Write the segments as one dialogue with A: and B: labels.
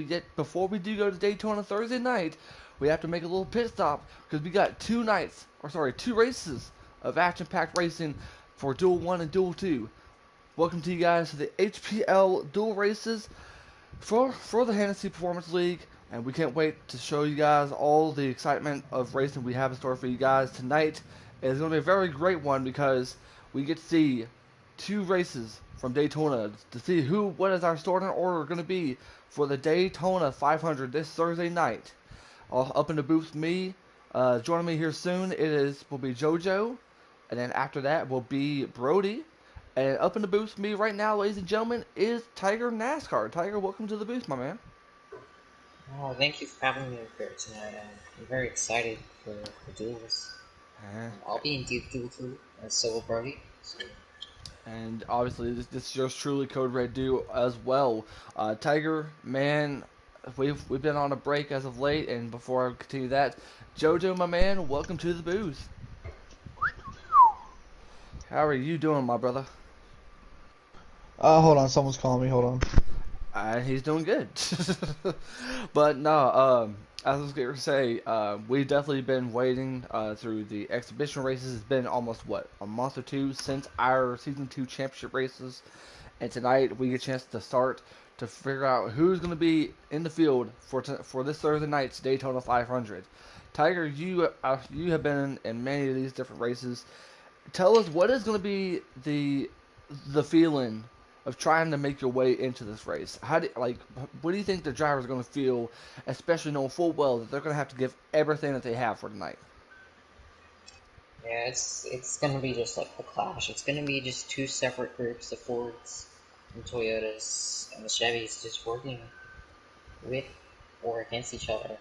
A: Yet before we do go to Daytona Thursday night, we have to make a little pit stop because we got two races of action-packed racing for Duel 1 and Duel 2. Welcome to you guys to the HPL Duel races for the Hennessy Performance League, and we can't wait to show you guys all the excitement of racing we have in store for you guys tonight. It's going to be a very great one because we get to see two races from Daytona to see what is our starting order going to be for the Daytona 500 this Thursday night. Up in the booth, joining me here soon. Will be JoJo, and then after that will be Brody. And up in the booth, me right now, ladies and gentlemen, is Tiger NASCAR. Tiger, welcome to the booth, my man.
B: Oh, thank you for having me here tonight. I'm very excited for duels.
A: Uh,
B: I'll be in Duel 2 as Solo Brody. So.
A: and obviously, this is yours truly, Code Red Do as well. Tiger, man, we've been on a break as of late, and before I continue that, JoJo, my man, welcome to the booth. How are you doing, my brother?
C: Hold on, someone's calling me. Hold on.
A: He's doing good. But no, as I was going to say, we've definitely been waiting through the exhibition races. It's been almost, a month or two since our Season 2 championship races. And tonight we get a chance to start to figure out who's going to be in the field for this Thursday night's Daytona 500. Tiger, you have been in many of these different races. Tell us what is going to be the feeling of trying to make your way into this race. What do you think the drivers are going to feel, especially knowing full well that they're going to have to give everything that they have for tonight?
B: Yeah, it's gonna be just like the Clash. It's gonna be just two separate groups: the Fords and Toyotas and the Chevys, just working with or against each other.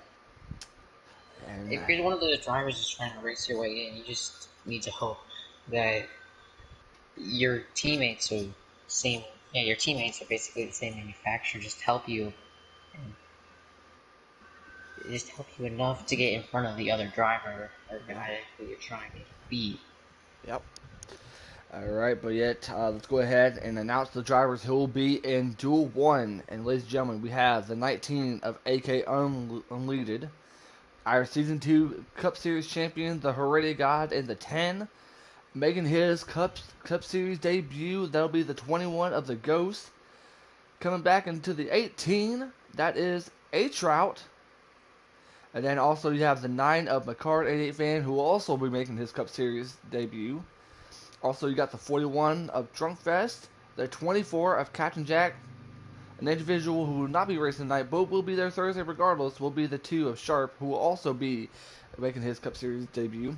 A: And
B: If you're one of the drivers just trying to race your way in, you just need to hope that your teammates are same. Yeah, your teammates are basically the same manufacturer. And just help you enough to get in front of the other driver or guy who you're trying to beat.
A: yep. All right, but yet let's go ahead and announce the drivers who will be in Duel 1. And ladies and gentlemen, we have the 19 of AK Unleaded, our Season 2 Cup Series champion, the Heredia God, in the 10, making his Cup Series debut. That'll be the 21 of the Ghost. Coming back into the 18, that is A Trout. And then also you have the 9 of McCard 88 Fan, who will also be making his Cup Series debut. Also, you got the 41 of Drunkfest, the 24 of Captain Jack, an individual who will not be racing tonight, but will be there Thursday regardless, will be the 2 of Sharp, who will also be making his Cup Series debut.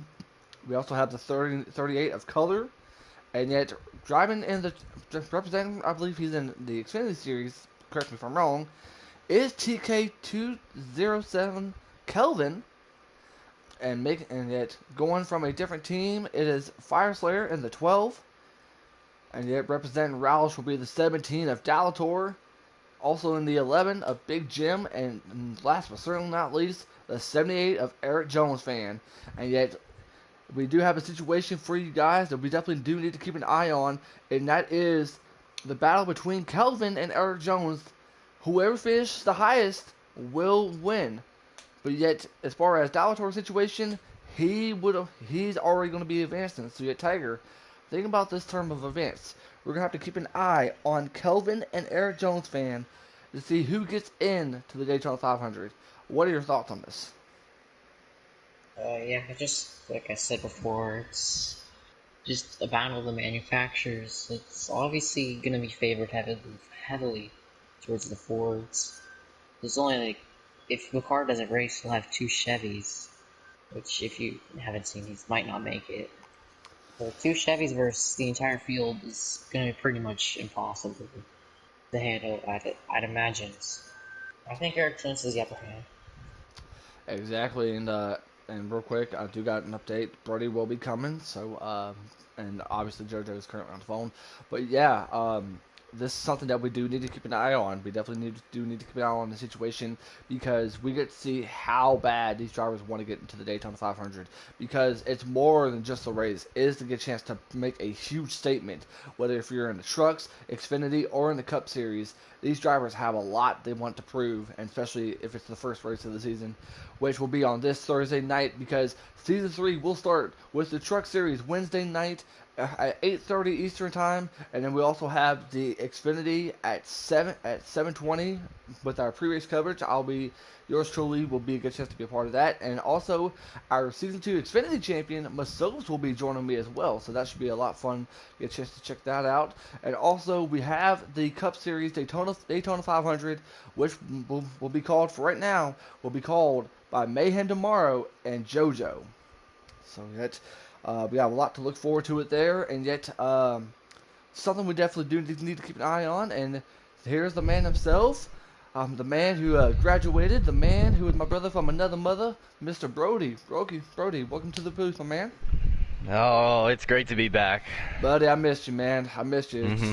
A: We also have the 38 of Color, and yet driving in the representing, I believe he's in the Xfinity Series, correct me if I'm wrong, is TK207 Kelvin, and yet going from a different team, it is Fire Slayer in the 12, and yet representing Roush will be the 17 of Dalator, also in the 11 of Big Jim, and last but certainly not least, the 78 of Eric Jones fan. And yet we do have a situation for you guys that we definitely do need to keep an eye on, and that is the battle between Kelvin and Eric Jones. Whoever finishes the highest will win. But yet, as far as Dalator's situation, he's already going to be advancing. So yet, Tiger, think about this term of events. We're going to have to keep an eye on Kelvin and Eric Jones fan to see who gets in to the Daytona 500. What are your thoughts on this?
B: Yeah, just like I said before, it's just a battle of the manufacturers. It's obviously going to be favored heavily towards the Fords. There's only like, if the car doesn't race, he'll have two Chevys, which if you haven't seen, these might not make it. So two Chevys versus the entire field is going to be pretty much impossible to handle, I'd imagine. I think Eric Jones is the upper hand.
A: Exactly, and real quick, I do got an update. Brody will be coming, so and obviously JoJo is currently on the phone. But yeah, this is something that we do need to keep an eye on. We definitely need to keep an eye on the situation because we get to see how bad these drivers want to get into the Daytona 500 because it's more than just a race. It is to get a chance to make a huge statement, whether if you're in the trucks, Xfinity, or in the Cup Series. these drivers have a lot they want to prove, and especially if it's the first race of the season, which will be on this Thursday night because Season 3 will start with the Truck Series Wednesday night at 8:30 Eastern Time, and then we also have the Xfinity at 7:20 with our pre-race coverage. I'll be yours truly will be a good chance to be a part of that, and also our Season 2 Xfinity champion Masos will be joining me as well, so that should be a lot of fun. Get a chance to check that out, and also we have the Cup Series Daytona 500, which will be called for right now. Will be called by Mayhem Tomorrow and JoJo. So yet we have a lot to look forward to it there, and yet something we definitely do need to keep an eye on. And here's the man himself, the man who graduated, the man who is my brother from another mother, Mr. Brody. Brody, welcome to the booth, my man.
C: Oh, it's great to be back.
A: Buddy, I missed you, man. I missed you.
C: hmm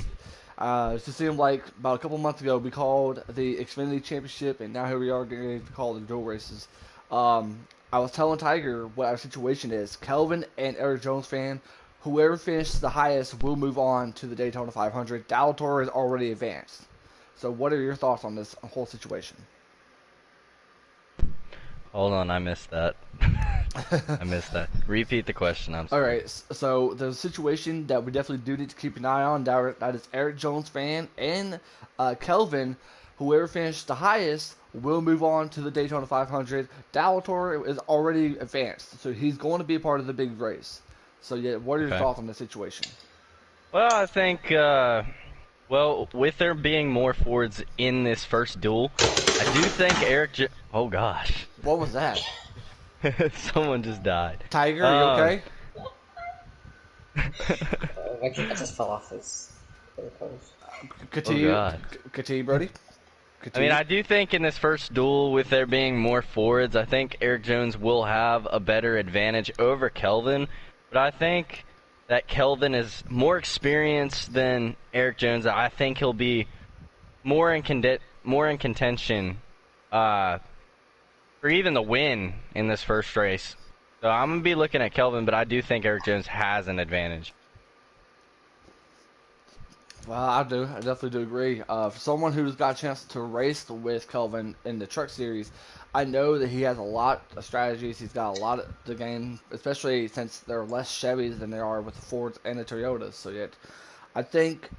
A: It just seemed like about a couple months ago we called the Xfinity Championship, and now here we are getting ready to call the dual races. I was telling Tiger what our situation is. Kelvin and Eric Jones fan, whoever finishes the highest will move on to the Daytona 500. Daltor is already advanced. So, what are your thoughts on this whole situation?
C: Hold on, I missed that. I missed that. Repeat the question, I'm
A: All
C: sorry.
A: right, so there's a situation that we definitely do need to keep an eye on. That is Eric Jones fan and Kelvin. Whoever finishes the highest will move on to the Daytona 500. Dalator is already advanced, so he's going to be a part of the big race. So, yeah, what are your
C: Okay.
A: thoughts on this situation?
C: Well, I think, well, with there being more Fords in this first duel, I do think oh gosh.
A: What was that?
C: Someone just died.
A: Tiger, are you okay?
B: I just fell off his post.
C: Oh
A: Continue,
C: god.
A: continue, Brody.
C: I mean,
A: Continue.
C: I do think in this first duel, with there being more Fords, I think Eric Jones will have a better advantage over Kelvin. But I think that Kelvin is more experienced than Eric Jones. I think he'll be more in contention for even the win in this first race. So I'm gonna be looking at Kelvin, but I do think Eric Jones has an advantage.
A: Well, I do. I definitely do agree. For someone who's got a chance to race with Kelvin in the Truck Series, I know that he has a lot of strategies. He's got a lot of the game, especially since there are less Chevys than there are with the Fords and the Toyotas. So yet, I think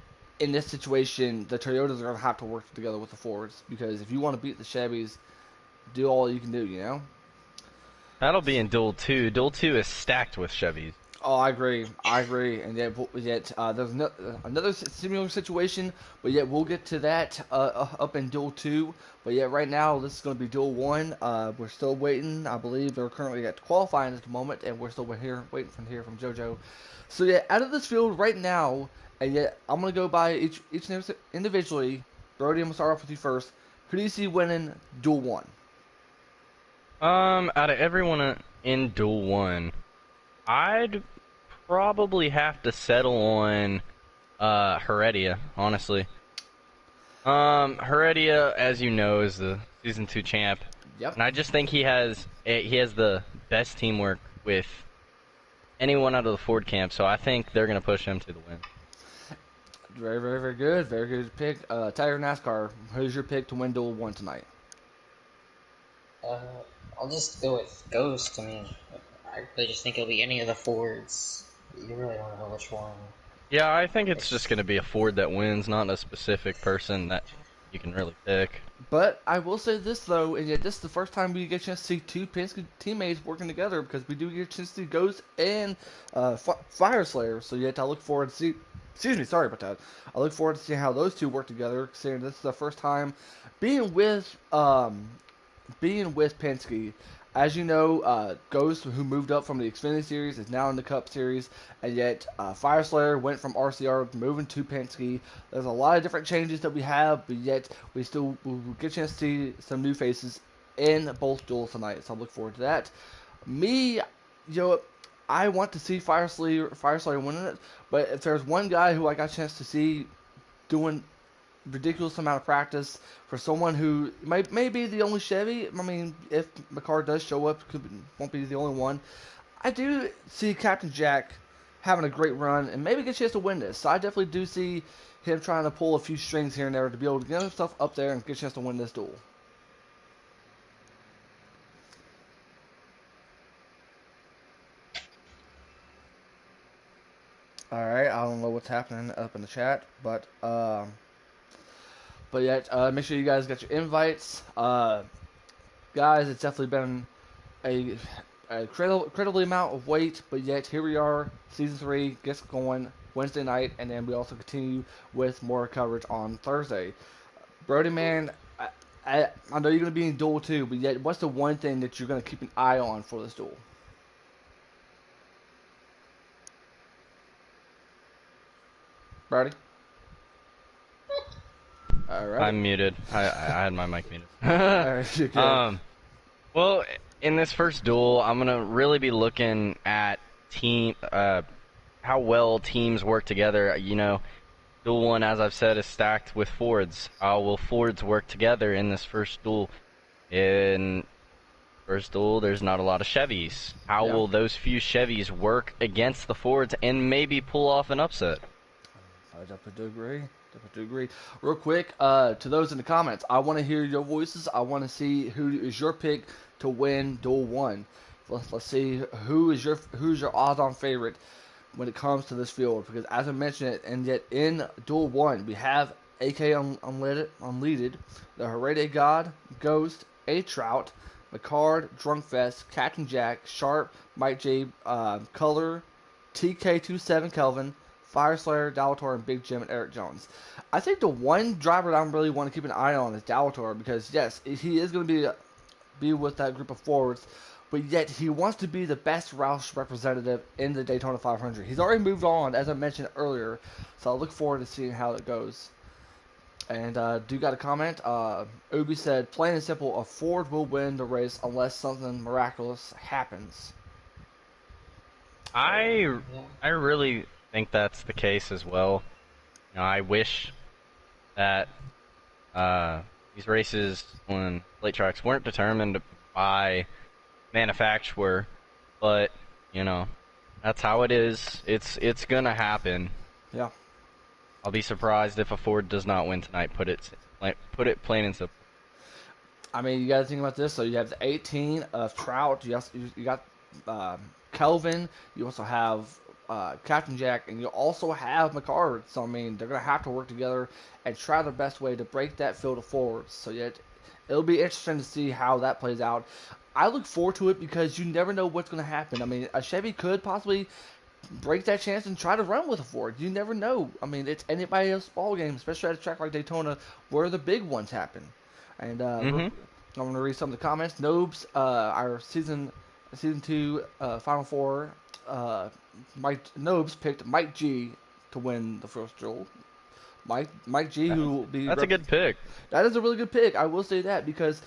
A: in this situation, the Toyotas are going to have to work together with the Fords because if you want to beat the Chevys, do all you can do. You know.
C: That'll be in Duel 2. Duel 2 is stacked with Chevys.
A: Oh, I agree. I agree. And yet there's another similar situation, but yet we'll get to that up in Duel 2. But yet right now, this is going to be Duel 1. We're still waiting. I believe they're currently at qualifying at the moment, and we're still waiting from here from JoJo. So yeah, out of this field right now, and yet I'm going to go by each individually. Brody, I'm going to start off with you first. Who do you see winning Duel 1?
C: Out of everyone in Duel 1, I'd probably have to settle on Heredia, honestly. Heredia, as you know, is the Season 2 champ,
A: Yep.
C: and I just think he has the best teamwork with anyone out of the Ford camp, so I think they're gonna push him to the win.
A: Very, very, very good. Very good pick. Tiger NASCAR, who's your pick to win Duel 1 tonight?
B: Uh, I'll just go with Ghost. I mean, I really just think it'll be any of the Fords. You really don't know which one.
C: Yeah, I think it's just gonna be a Ford that wins, not a specific person that you can really pick.
A: But I will say this though, and yet this is the first time we get a chance to see two Penske teammates working together because we do get a chance to see Ghost and Fire Slayer. So yet I look forward to see. Excuse me, sorry about that. I look forward to seeing how those two work together. Considering this is the first time being with Penske. As you know, Ghost, who moved up from the Xfinity Series, is now in the Cup Series, and yet Fire Slayer went from RCR moving to Penske. There's a lot of different changes that we have, but yet we'll get a chance to see some new faces in both duels tonight, so I look forward to that. Me, I want to see Fire Slayer winning it, but if there's one guy who I got a chance to see doing ridiculous amount of practice for someone who may be the only Chevy. I mean, if McCarr does show up, won't be the only one. I do see Captain Jack having a great run and maybe get a chance to win this. So I definitely do see him trying to pull a few strings here and there to be able to get himself up there and get a chance to win this duel. All right, I don't know what's happening up in the chat, but yet make sure you guys got your invites, guys. It's definitely been a, incredibly amount of wait, but yet here we are. Season 3 gets going Wednesday night, and then we also continue with more coverage on Thursday. Brody, man, I know you're going to be in duel too, but yet what's the one thing that you're going to keep an eye on for this duel? Brody? All right.
C: I'm muted. I had my mic muted.
A: All right, you're good.
C: Well, in this first duel, I'm gonna really be looking at how well teams work together. You know, duel 1, as I've said, is stacked with Fords. How will Fords work together in this first duel? In first duel, there's not a lot of Chevys. How will those few Chevys work against the Fords and maybe pull off an upset?
A: I definitely do agree. Definitely do agree. Real quick, to those in the comments, I want to hear your voices. I want to see who is your pick to win Duel 1. Let's see who's your odds-on favorite when it comes to this field. Because as I mentioned, and yet in Duel 1, we have AK unleaded, the Herede God, Ghost, A Trout, McCard, Drunkfest, Captain Jack, Sharp, Mike J, Color, TK27 Kelvin, Fire Slayer, Dalator, and Big Jim and Eric Jones. I think the one driver that I really want to keep an eye on is Dalator because yes, he is going to be with that group of forwards, but yet he wants to be the best Roush representative in the Daytona 500. He's already moved on, as I mentioned earlier, so I look forward to seeing how it goes. And do got a comment? Obi said, plain and simple, a Ford will win the race unless something miraculous happens.
C: I really think that's the case as well. You know, I wish that these races on late tracks weren't determined by manufacturer, but you know, that's how it is. It's gonna happen.
A: Yeah.
C: I'll be surprised if a Ford does not win tonight. Put it plain and simple.
A: I mean, you got to think about this. So you have the 18 of Trout. You got Kelvin. You also have Captain Jack, and you also have McCard. So I mean, they're gonna have to work together and try their best way to break that field of forwards. So yet, it'll be interesting to see how that plays out. I look forward to it because you never know what's going to happen. I mean, a Chevy could possibly break that chance and try to run with a Ford. You never know. I mean, it's anybody else's ball game, especially at a track like Daytona where the big ones happen. And I'm going to read some of the comments. Nobes, our season 2 Final Four, Mike Nobes picked Mike G to win the first duel. Mike G, who will be
C: that's a good pick.
A: That is a really good pick. I will say that because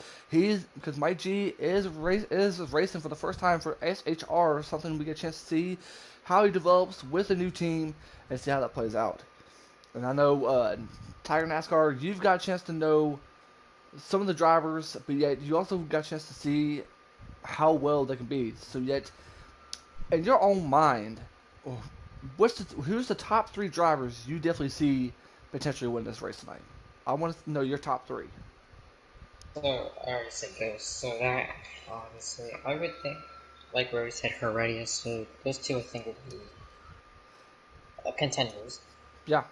A: Mike G is racing for the first time for SHR, something we get a chance to see how he develops with a new team and see how that plays out. And I know Tiger NASCAR, you've got a chance to know some of the drivers, but yet you also got a chance to see how well they can be. So yet, in your own mind, who's the top 3 drivers you definitely see potentially win this race tonight? I want to know your top 3.
B: So, I already said Ghost, so that, obviously, I would think, like Rose said, Heredia, so those two I think would be contenders.
A: Yeah.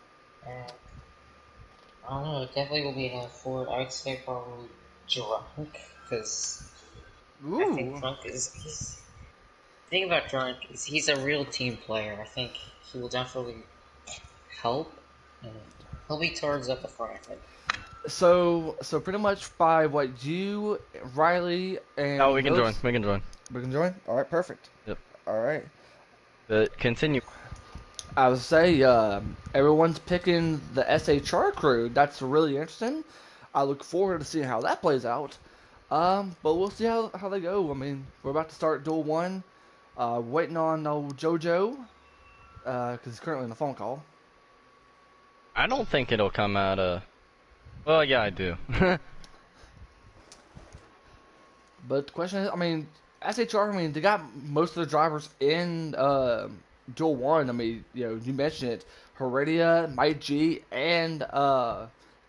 B: And, I don't know, it definitely will be another Ford. I would say probably Drunk, because I think Drunk is... The thing about Drunk is he's a real team player. I think he will definitely help, and he'll be towards up the front.
A: So pretty much by what you, Riley, and
C: Oh, we can join. We can join.
A: We can join. All right, perfect.
C: Yep.
A: All right.
C: Continue.
A: I would say everyone's picking the SHR crew. That's really interesting. I look forward to seeing how that plays out. But we'll see how they go. I mean, we're about to start Duel 1. Waiting on old JoJo because he's currently on the phone call.
C: I don't think it'll come out of... Well, yeah, I do.
A: But the question is, I mean, SHR, I mean, they got most of the drivers in Duel 1, I mean, you mentioned it, Heredia, Might G, and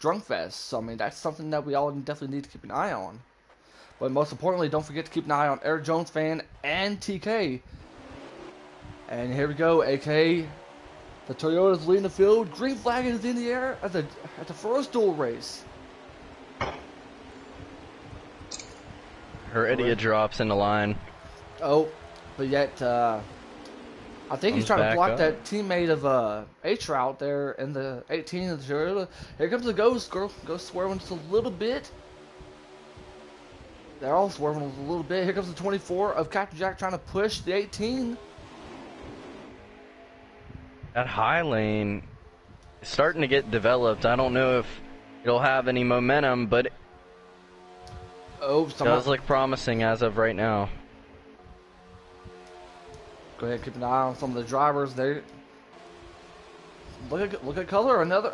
A: Drunkfest. So, I mean, that's something that we all definitely need to keep an eye on. But most importantly, don't forget to keep an eye on Eric Jones fan and TK. And here we go, AK. The Toyota's leading the field. Green flag is in the air at the first duel race.
C: Heredia drops in the line.
A: Oh, but yet, I think he's
C: Comes
A: trying to
C: back
A: block
C: up.
A: that teammate of H-Route there in the 18 of the Toyota. Here comes the Ghost. Ghost swerving just a little bit. They're all swerving a little bit. Here comes the 24 of Captain Jack trying to push the 18.
C: That high lane is starting to get developed. I don't know if it'll have any momentum, but it
A: Oh,
C: does look promising as of right now.
A: Go ahead, keep an eye on some of the drivers there. Look at color. Another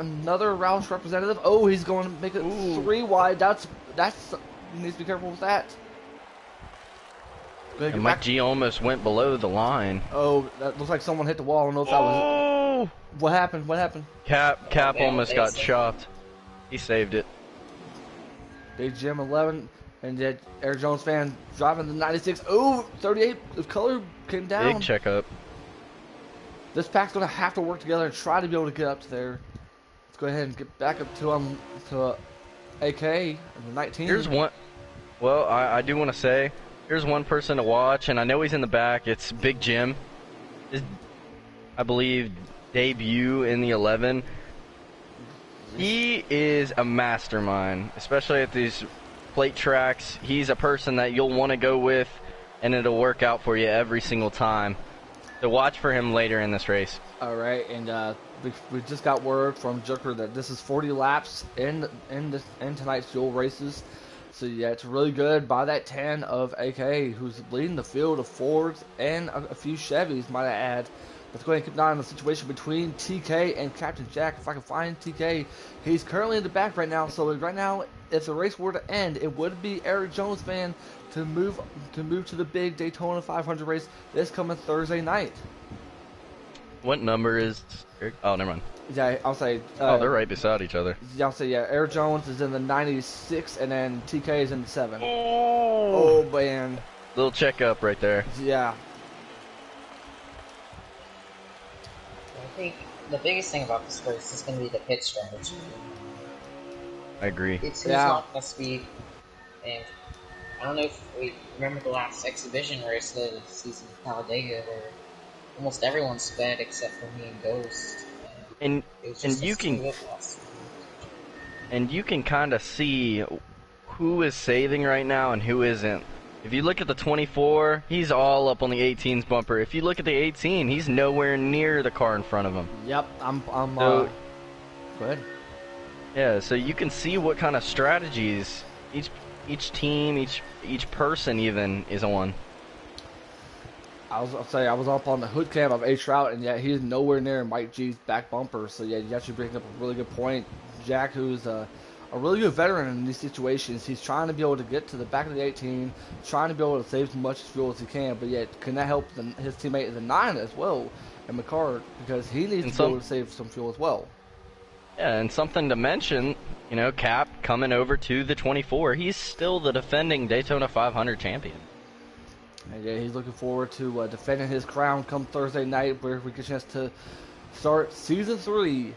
A: Roush representative. Oh, he's going to make it 3 wide. That's you need to be careful with that. Go ahead,
C: And
A: get
C: Mike
A: back.
C: G almost went below the line.
A: Oh, that looks like someone hit the wall. I don't know if that was.
C: Oh!
A: What happened? What happened?
C: Cap
B: they
C: almost got
B: saved it.
C: chopped. He saved it.
A: Big Jim 11, and yet Eric Jones fan driving the 96. Oh, 38 of color came down.
C: Big checkup.
A: This pack's gonna have to work together and try to be able to get up to there. Let's go ahead and get back up to AK and the 19.
C: Here's one. Well, I do want to say, here's one person to watch, and I know he's in the back. It's Big Jim. His, I believe, debut in the 11. He is a mastermind, especially at these plate tracks. He's a person that you'll want to go with, and it'll work out for you every single time. So watch for him later in this race.
A: All right, and we just got word from Joker that this is 40 laps in tonight's duel races. So yeah, it's really good by that 10 of AK, who's leading the field of Fords and a few Chevys, might I add. Let's go ahead and keep an eye on the situation between TK and Captain Jack. If I can find TK, he's currently in the back right now. So right now, if the race were to end, it would be Eric Jones fan to move to the big Daytona 500 race this coming Thursday night.
C: What number is Eric? Oh, never mind.
A: Yeah, I'll say.
C: Oh, they're right beside each other.
A: Yeah, I'll say yeah. Eric Jones is in the 96, and then TK is in the 7.
C: Oh,
A: Oh man,
C: little checkup right there.
A: yeah.
B: I think the biggest thing about this race is going to be the pit strategy.
C: I agree.
B: It's who's
A: Yeah.
B: not going to speed. And I don't know if we remember the last exhibition race of the season of Talladega where almost everyone sped except for me and Ghost.
C: And
B: It was
C: and
B: just
C: you
B: us
C: can
B: two of us.
C: and you can kind of see who is saving right now and who isn't. If you look at the 24, he's all up on the 18's bumper. If you look at the 18, he's nowhere near the car in front of him.
A: Yep, I'm.
C: So-
A: Go ahead.
C: Yeah, so you can see what kind of strategies each team, each person even is on.
A: I'll say I was up on the hood cam of H-Route, and yet he's nowhere near Mike G's back bumper. So yeah, you actually bring up a really good point. Jack, who's a really good veteran in these situations, he's trying to be able to get to the back of the 18, trying to be able to save as much fuel as he can, but yet can that help his teammate in the 9 as well, and McCart, because he needs to be able to save some fuel as well.
C: Yeah, and something to mention, Cap coming over to the 24. He's still the defending Daytona 500 champion.
A: And yeah, he's looking forward to defending his crown come Thursday night, where we get a chance to start Season 3.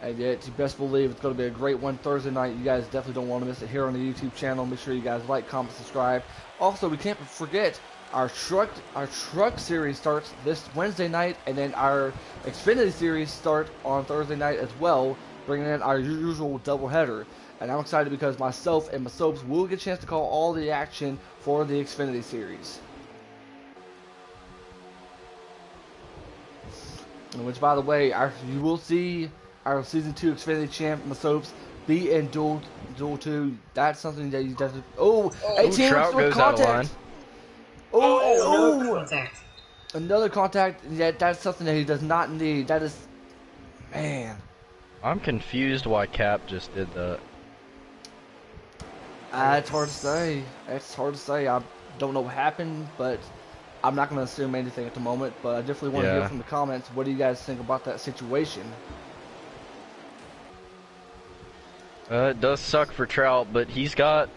A: And yet, you best believe it's going to be a great one Thursday night. You guys definitely don't want to miss it here on the YouTube channel. Make sure you guys like, comment, subscribe. Also, we can't forget our truck series starts this Wednesday night, and then our Xfinity series start on Thursday night as well, bringing in our usual doubleheader. And I'm excited because myself and my soaps will get a chance to call all the action for the Xfinity series. Which, by the way, you will see our Season 2 Xfinity champ, Masopes, be in Duel 2. That's something that you definitely... Oh, 18
C: Trout
A: with
C: goes out of line.
A: contact. Oh,
B: no contact.
A: another contact. Yeah, that's something that he does not need. That is... Man.
C: I'm confused why Cap just did that.
A: It's hard to say. It's hard to say. I don't know what happened, but I'm not going to assume anything at the moment, but I definitely want to hear
C: Yeah.
A: from the comments. What do you guys think about that situation?
C: It does suck for Trout, but he's got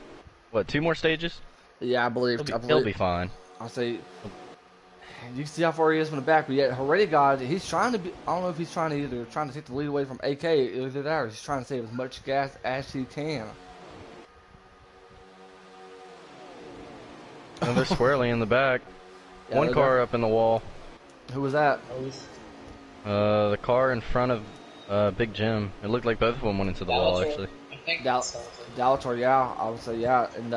C: what, 2 more stages?
A: Yeah, I believe.
C: He'll be fine.
A: I'll say. You can see how far he is from the back, but yet God, he's trying to be. I don't know if he's trying to take the lead away from AK, either that, or he's trying to save as much gas as he can.
C: And they're squarely in the back.
A: Yeah,
C: One car up in the wall.
A: Who was that?
C: The car in front of Big Jim. It looked like both of them went into the wall, actually.
B: I think
A: Dalator, yeah, I would say yeah. And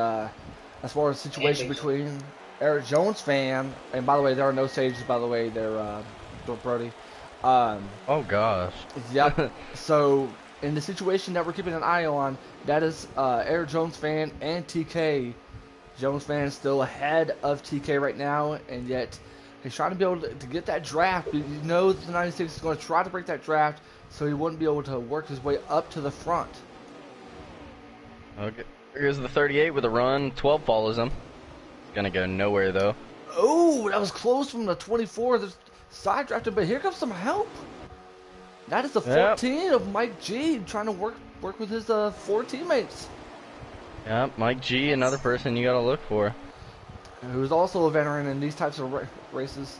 A: as far as the situation between Eric Jones fan, and by the way, there are no stages. By the way, they're Brody.
C: Oh gosh.
A: Yep. So in the situation that we're keeping an eye on, that is Eric Jones fan and TK. Jones fan is still ahead of TK right now, and yet he's trying to be able to get that draft. You know that the 96 is going to try to break that draft, so he wouldn't be able to work his way up to the front.
C: Okay. Here's the 38 with a run. 12 follows him. Gonna go nowhere though.
A: Oh, that was close from the 24. The side drafted, but here comes some help. That is the 14 of Mike G trying to work with his 4 teammates.
C: Yeah, Mike G, another person you gotta look for.
A: Who's also a veteran in these types of races.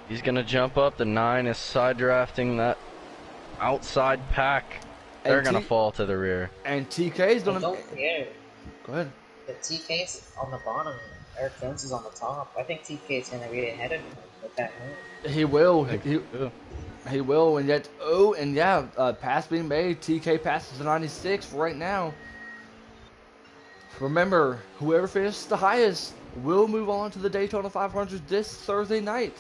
C: He's gonna jump up. The 9 is side drafting that outside pack. They're gonna fall to the rear.
A: And TK's gonna.
B: Don't forget.
A: Go ahead.
B: The TK's on the bottom. Eric Jones is on the top. I think TK's gonna be ahead of him with that move.
A: He will. He will. And yet, pass being made. TK passes the 96 right now. Remember, whoever finishes the highest will move on to the Daytona 500 this Thursday night.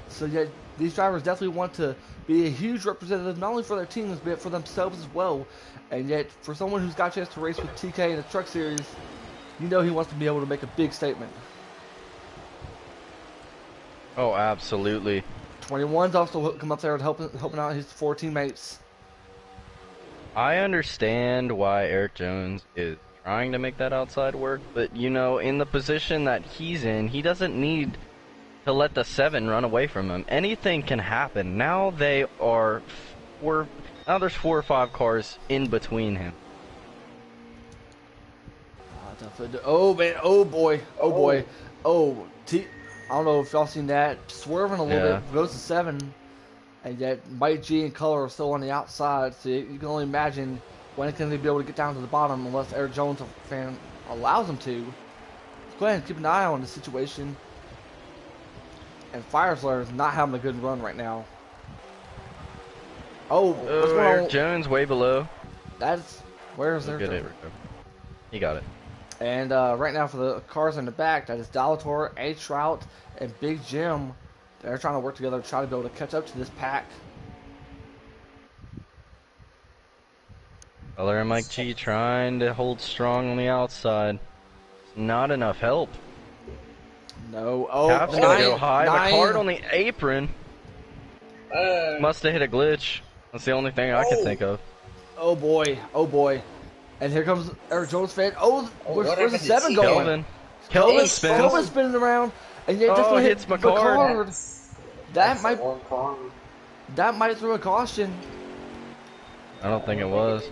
A: So yet, these drivers definitely want to be a huge representative, not only for their teams, but for themselves as well. And yet, for someone who's got a chance to race with TK in the Truck Series, you know he wants to be able to make a big statement.
C: Oh, absolutely.
A: 21's also come up there and helping out his 4 teammates.
C: I understand why Eric Jones is trying to make that outside work, but you know, in the position that he's in, he doesn't need to let the 7 run away from him. Anything can happen. Now there's 4 or 5 cars in between him.
A: Oh man, oh boy. I don't know if y'all seen that. Swerving a little bit, goes to 7. And yet Mike G and Color are still on the outside, so you can only imagine when can they be able to get down to the bottom unless Eric Jones fan allows them to. Let's go ahead and keep an eye on the situation. And Fireslayer is not having a good run right now. Oh, what's going
C: Eric
A: on?
C: Jones way below.
A: Where is Eric Jones?
C: He got it.
A: And right now for the cars in the back, that is Dalator, A-Trout, and Big Jim. They're trying to work together to try to be able to catch up to this pack.
C: Color and Mike G trying to hold strong on the outside. Not enough help.
A: No. Oh,
C: Cap's gonna go high. The card on the apron must have hit a glitch. That's the only thing I can think of.
A: Oh boy. And here comes Eric Jones fan. Where's the 7 going?
C: Kelvin spins.
A: Kelvin's spinning around. And yet just gonna hit
C: hits McCard.
A: That might throw a caution.
C: I don't think it was.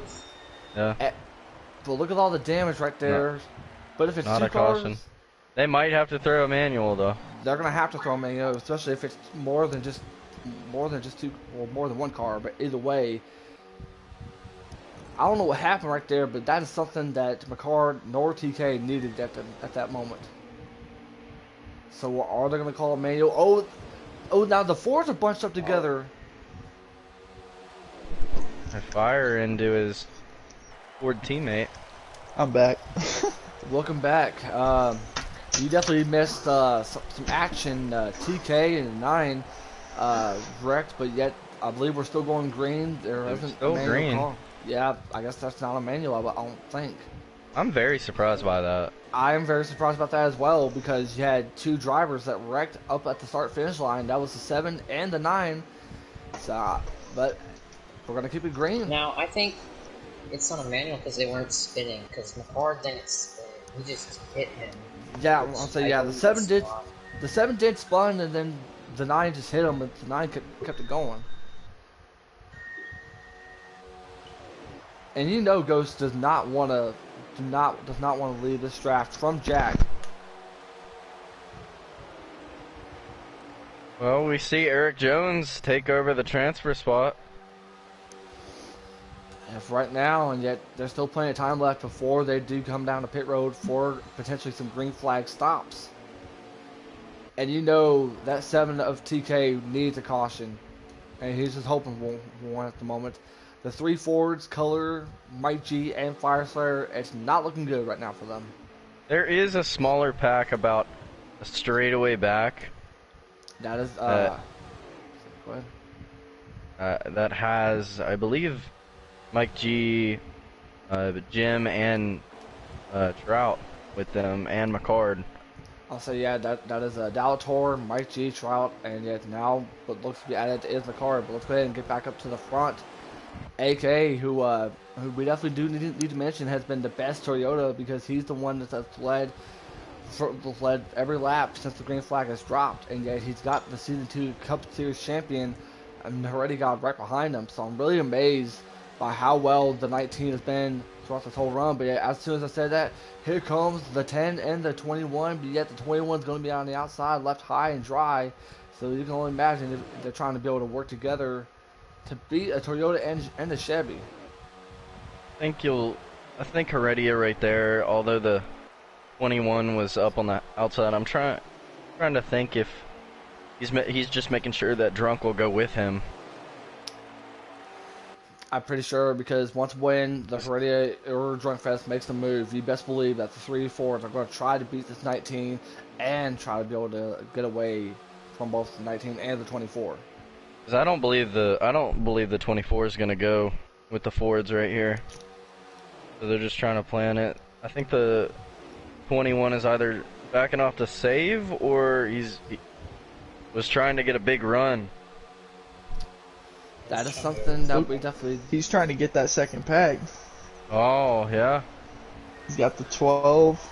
C: Yeah.
A: But look at all the damage right there. No, but if it's
C: not
A: 2
C: a
A: cars,
C: caution. They might have to throw a manual though.
A: They're gonna have to throw a manual, especially if it's more than just 2 or more than 1 car. But either way, I don't know what happened right there, but that is something that McCard nor TK needed at that moment. So are they going to call a manual? Oh, now the 4s are bunched up together.
C: I fire into his Ford teammate.
D: I'm back.
A: Welcome back. You definitely missed some action. TK and 9 wrecked, but yet I believe we're still going green. There isn't
C: still
A: a manual
C: green.
A: call. Yeah, I guess that's not a manual, I don't think.
C: I'm very surprised by that.
A: I am very surprised about that as well, because you had 2 drivers that wrecked up at the start-finish line. That was the 7 and the 9. So, but we're going to keep it green.
B: Now, I think it's on a manual because they weren't spinning, because McCord didn't spin. He just hit him.
A: Yeah, I'll say, yeah, the 7 did. The 7 did spun, and then the 9 just hit him, but the 9 kept it going. And you know Ghost does not want to leave this draft from Jack.
C: Well, we see Eric Jones take over the transfer spot.
A: If right now, and yet there's still plenty of time left before they do come down to pit road for potentially some green flag stops. And you know that 7 of TK needs a caution, and he's just hoping for one at the moment. The 3 Fords, Color, Mike G, and Fire Slayer, it's not looking good right now for them.
C: There is a smaller pack about a straightaway back.
A: That is,
C: go
A: ahead.
C: That has, I believe, Mike G, Jim, and Trout with them, and McCard.
A: I'll say, yeah, that is Dalator, Mike G, Trout, and yet now what looks to be added is McCard. But let's go ahead and get back up to the front. AK, who we definitely do need to mention, has been the best Toyota because he's the one that's led every lap since the green flag has dropped, and yet he's got the Season 2 Cup Series champion and already got right behind him. So I'm really amazed by how well the 19 has been throughout this whole run. But yet, as soon as I said that, here comes the 10 and the 21, but yet the 21 is going to be on the outside, left high and dry. So you can only imagine if they're trying to be able to work together to beat a Toyota and a Chevy.
C: I think Heredia right there, although the 21 was up on the outside, I'm trying to think if he's just making sure that Drunk will go with him.
A: I'm pretty sure because once when the Heredia or Drunk Fest makes the move, you best believe that the 3 4s are going to try to beat this 19 and try to be able to get away from both the 19 and the 24.
C: Because I don't believe the 24 is going to go with the Fords right here. So they're just trying to plan it. I think the 21 is either backing off to save or he was trying to get a big run.
A: That is something that we definitely...
D: He's trying to get that second pack.
C: Oh, yeah.
D: He's got the 12.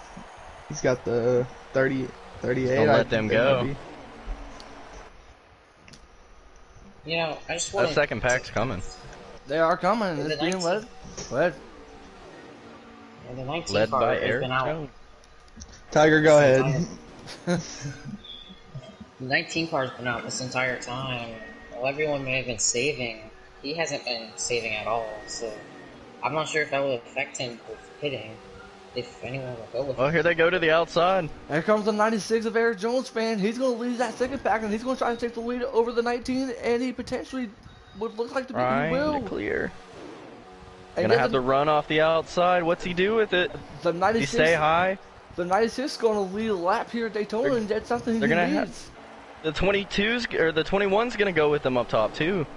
D: He's got the 30, 38.
C: Don't let them go.
B: You know, I just want
C: that second pack's coming.
A: They are coming. It's being led. Go ahead.
B: The 19
C: Led
B: car
C: by
B: has
C: Eric
B: been out.
C: Jones.
D: Tiger, go ahead.
B: The 19 car's been out this entire time. While everyone may have been saving, he hasn't been saving at all, so I'm not sure if that will affect him with hitting, if anyone will go with
C: Well,
B: him.
C: here they go to the outside.
A: Here comes the 96 of Eric Jones fan. He's going to lead that second pack, and he's going to try to take the lead over the 19, and he potentially would look like he will.
C: Clear.
A: And
C: Gonna have to run off the outside. What's he do with it?
A: The 96,
C: He stay high.
A: The 96 is going to lead a lap here at Daytona, and that's something he needs.
C: The 22's or the 21's gonna go with them up top too.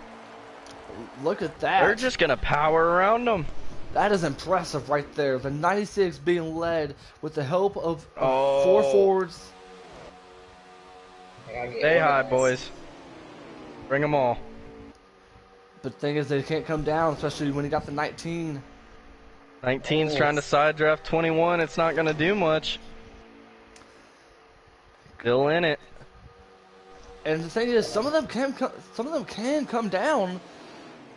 A: Look at that.
C: They're just gonna power around them.
A: That is impressive right there. The 96 being led with the help of 4 Fords.
C: Stay high, boys. Bring them all.
A: But the thing is, they can't come down, especially when he got the 19.
C: 19's trying to side draft 21. It's not gonna do much. Still in it.
A: And the thing is, some of them can come down,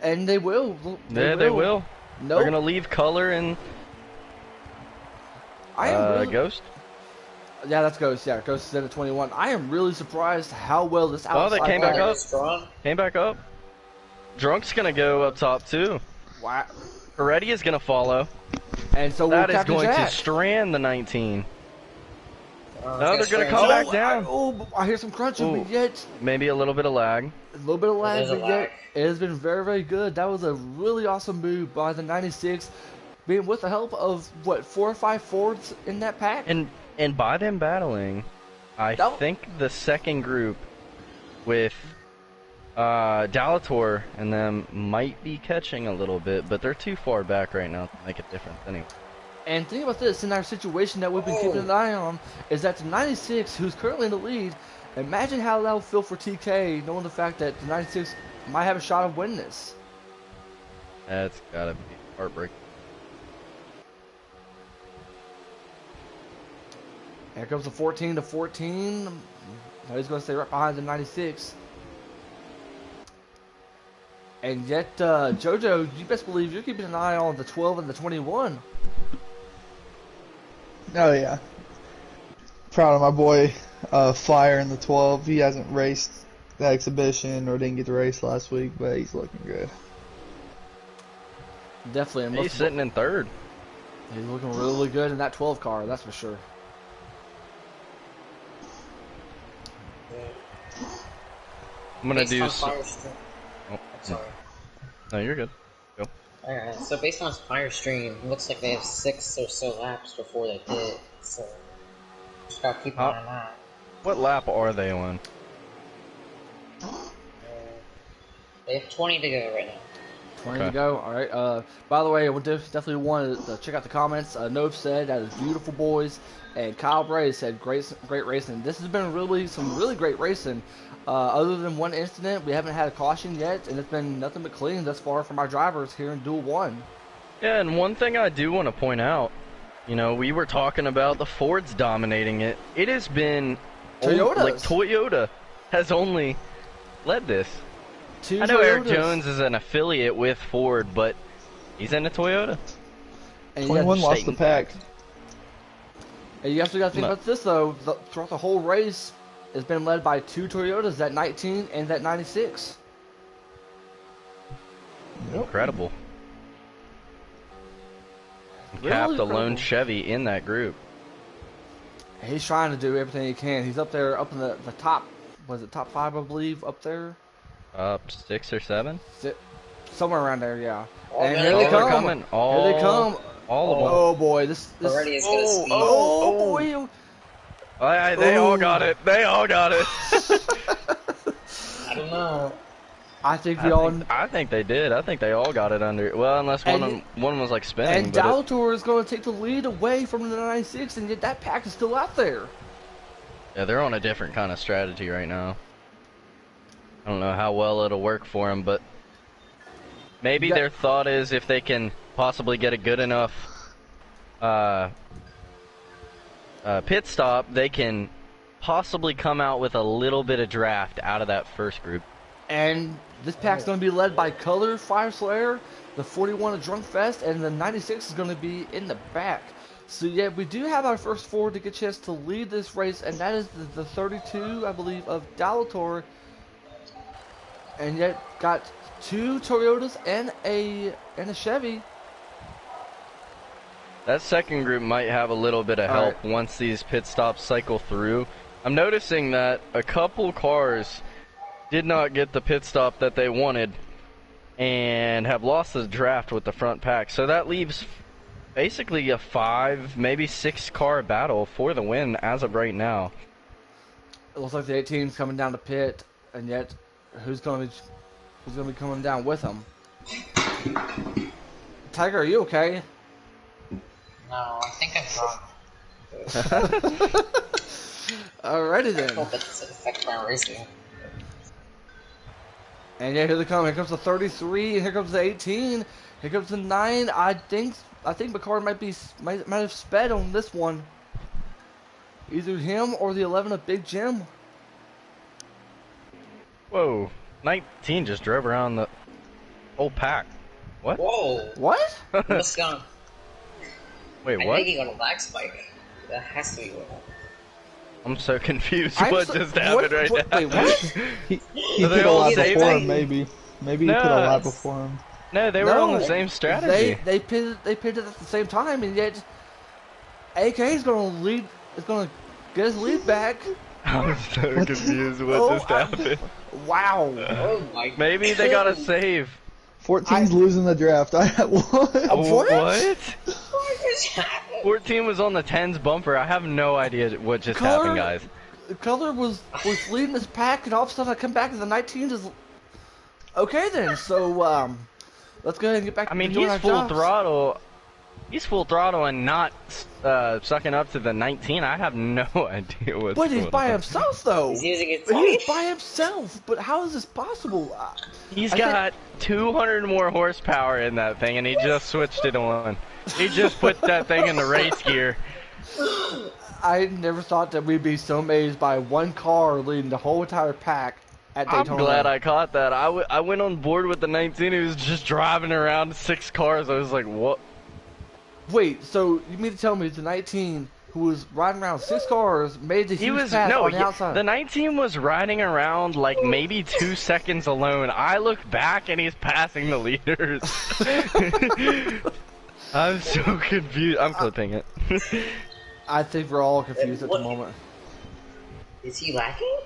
A: and they will.
C: They will.
A: No,
C: They're gonna leave Color and Ghost.
A: Yeah, that's Ghost. Yeah, Ghost is in at 21. I am really surprised how well this outside.
C: Oh, they came back up.
B: Strong.
C: Came back up. Drunk's gonna go up top too.
A: Wow.
C: Heredia's gonna follow.
A: And so
C: that is
A: Captain
C: going
A: Jack.
C: to strand the 19. No, they're gonna come back down.
A: I hear some crunching, but yet
C: maybe a little bit of lag.
A: A little bit of lag, but yet it has been very, very good. That was a really awesome move by the 96, being with the help of what 4 or 5 Fords in that pack.
C: And by them battling, I think the second group with Dalator and them might be catching a little bit, but they're too far back right now to make a difference anyway.
A: And think about this, in our situation that we've been keeping an eye on, is that the 96, who's currently in the lead, imagine how that would feel for TK, knowing the fact that the 96 might have a shot of winning this.
C: That's gotta be heartbreaking.
A: Here comes the 14 to 14. Now he's going to stay right behind the 96. And yet, JoJo, you best believe you're keeping an eye on the 12 and the 21.
D: Oh yeah. Proud of my boy, Flyer in the 12. He hasn't raced the exhibition or didn't get to race last week, but he's looking good.
A: Definitely.
C: He's sitting in third.
A: He's looking really good in that 12 car, that's for sure.
C: I'm gonna
B: Based
C: do.
B: on Firestream.
C: Oh,
B: Sorry.
C: no, you're good. Go.
B: Alright, so based on Firestream, it looks like they have 6 or so laps before they pit, so just gotta keep an eye on that.
C: What lap are they on?
B: They have 20 to go right now.
A: 20
C: Okay.
A: to go. All right. By the way, I would definitely want to check out the comments. Nove said that is beautiful boys, and Kyle Bray said great racing. This has been some really great racing. Other than one incident, we haven't had a caution yet, and it's been nothing but clean thus far from our drivers here in Duel 1.
C: Yeah, and one thing I do want to point out, you know, we were talking about the Fords dominating it. It has been Toyota has only led this. I know Eric Jones is an affiliate with Ford, but he's in a Toyota.
A: And
D: 21 lost the pack.
A: And you also got to think about this, though. Throughout the whole race, it's been led by 2 Toyotas, that 19 and that 96.
D: Yep.
C: Incredible.
A: Really
C: Capped a
A: incredible.
C: lone Chevy in that group.
A: He's trying to do everything he can. He's up there, up in the top, was it top 5, I believe, up there?
C: Up 6 or 7?
A: Somewhere around there, yeah.
B: Oh,
A: And
B: really?
A: here they
C: Oh, they're
A: come.
C: coming.
A: Here they come.
C: All of them.
A: Oh boy, this
B: Already is gonna speed.
A: boy.
C: They all got it. They all got it.
B: I don't know.
A: I think we all.
C: I think they did. I think they all got it under. Well, unless one was like spinning.
A: And
C: But
A: Dalator is going to take the lead away from the 96, and yet that pack is still out there.
C: yeah, they're on a different kind of strategy right now. I don't know how well it'll work for them, but maybe their thought is if they can possibly get a good enough pit stop, they can possibly come out with a little bit of draft out of that first group.
A: And this pack's going to be led by Color, Fire Slayer, the 41 of Drunk Fest, and the 96 is going to be in the back. So yeah, we do have our first Ford to get a chance to lead this race, and that is the 32, I believe, of Dalator. And yet got 2 Toyotas and a Chevy.
C: That second group might have a little bit of help once these pit stops cycle through. I'm noticing that a couple cars did not get the pit stop that they wanted and have lost the draft with the front pack. So that leaves basically a 5, maybe 6 car battle for the win as of right now.
A: It looks like the 18's coming down to pit, and yet who's going to be coming down with them? Tiger, are you okay?
B: No, I think I'm wrong.
A: Alrighty
B: I
A: then.
B: hope it's affect my racing.
A: And yeah, here they come. Here comes the 33, and here comes the 18. Here comes the 9. I think McCord might have sped on this one. Either him or the 11 of Big Jim.
C: Whoa, 19 just drove around the whole pack. What?
B: Whoa!
A: What?
B: What's going on?
C: Wait,
B: I'm
C: what?
B: thinking on a lag spike. That has to be what.
C: I'm so confused.
A: I'm
C: What
A: so-
C: just happened right
A: what-
C: now?
A: wait, what?
D: He
C: Are they
D: put a
C: all
D: lap
C: saving?
D: before him, maybe. Maybe he put a
C: No.
D: lap before him.
C: No, they were on the same strategy.
A: They pitted at the same time, and yet AK is going to lead. Is going to get his lead back.
C: I'm so confused. What just happened?
A: Wow.
B: Oh my god.
C: Maybe they got a save.
D: 14's losing the draft. What?
A: What?
C: What?
B: What just happened?
C: 14 was on the 10's bumper. I have no idea what just happened, guys.
A: Color was leading his pack, and all of a sudden I come back and the 19 is okay. Then so let's go ahead and get back.
C: I mean,
A: to doing
C: he's
A: our
C: full
A: jobs.
C: throttle. He's full throttle and not sucking up to the 19. I have no idea what's
A: But he's
C: going
A: by
C: on.
A: himself, though.
B: He's using it
A: He's
B: twice.
A: by himself. But how is this possible?
C: He's
A: I
C: got 200 more horsepower in that thing, and he just switched it on. He just put that thing in the race gear.
A: I never thought that we'd be so amazed by one car leading the whole entire pack at
C: I'm
A: Daytona.
C: glad I caught that. I went on board with the 19 who was just driving around 6 cars. I was like, what?
A: Wait, so you mean to tell me the 19 who was riding around 6 cars made the
C: He
A: huge
C: was
A: pass
C: no,
A: on the outside?
C: the 19 was riding around like maybe 2 seconds alone. I look back and he's passing the leaders. I'm so confused. I'm clipping it.
A: I think we're all confused at the moment.
B: Is he lacking?